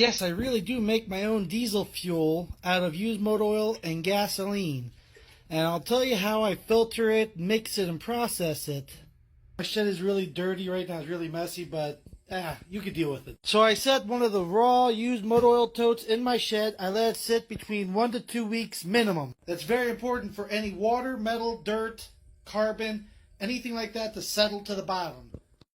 Yes, I really do make my own diesel fuel out of used motor oil and gasoline. And I'll tell you how I filter it, mix it, and process it. My shed is really dirty right now. It's really messy, but you could deal with it. So I set one of the raw used motor oil totes in my shed. I let it sit between 1 to 2 weeks minimum. That's very important for any water, metal, dirt, carbon, anything like that to settle to the bottom.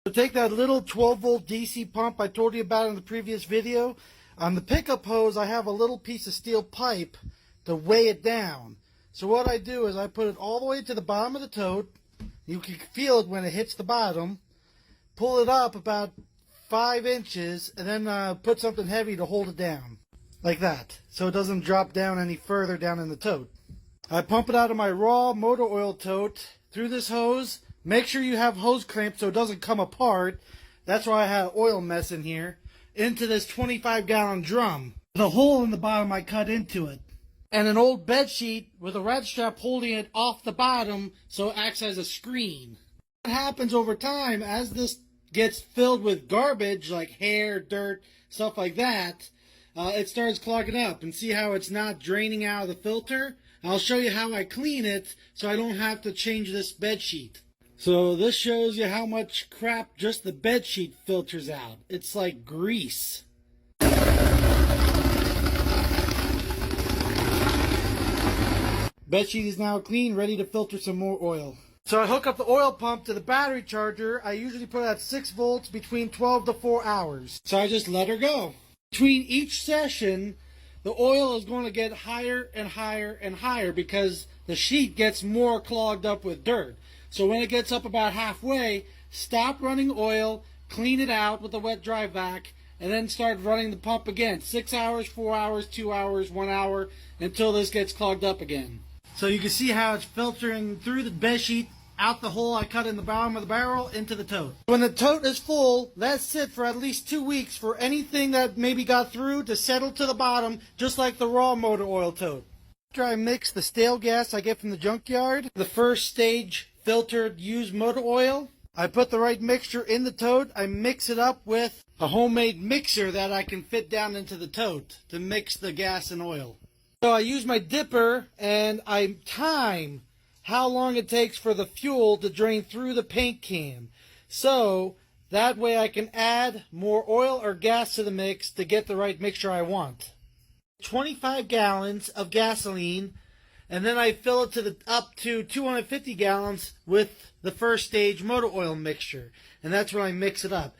So take that little 12-volt DC pump I told you about in the previous video. On the pickup hose, I have a little piece of steel pipe to weigh it down. So what I do is I put it all the way to the bottom of the tote. You can feel it when it hits the bottom. Pull it up about 5 inches and then put something heavy to hold it down. Like that. So it doesn't drop down any further down in the tote. I pump it out of my raw motor oil tote through this hose. Make sure you have hose clamps so it doesn't come apart. That's why I had oil mess in here. Into this 25-gallon drum. The hole in the bottom I cut into it. And an old bed sheet with a rat strap holding it off the bottom so it acts as a screen. What happens over time as this gets filled with garbage like hair, dirt, stuff like that, it starts clogging up. And see how it's not draining out of the filter? I'll show you how I clean it so I don't have to change this bed sheet. So this shows you how much crap just the bed sheet filters out. It's like grease. Bed sheet is now clean, ready to filter some more oil. So I hook up the oil pump to the battery charger. I usually put it at 6 volts between 12 to 4 hours. So I just let her go. Between each session, the oil is going to get higher and higher and higher because the sheet gets more clogged up with dirt. So when it gets up about halfway, stop running oil, clean it out with a wet dry vac, and then start running the pump again. 6 hours, 4 hours, 2 hours, 1 hour, until this gets clogged up again. So you can see how it's filtering through the bed sheet, out the hole I cut in the bottom of the barrel, into the tote. When the tote is full, let it sit for at least 2 weeks for anything that maybe got through to settle to the bottom, just like the raw motor oil tote. After I mix the stale gas I get from the junkyard, the first stage filtered used motor oil, I put the right mixture in the tote. I mix it up with a homemade mixer that I can fit down into the tote to mix the gas and oil. So I use my dipper and I time how long it takes for the fuel to drain through the paint can. So that way I can add more oil or gas to the mix to get the right mixture I want. 25 gallons of gasoline, and then I fill it to up to 250 gallons with the first stage motor oil mixture. And that's when I mix it up.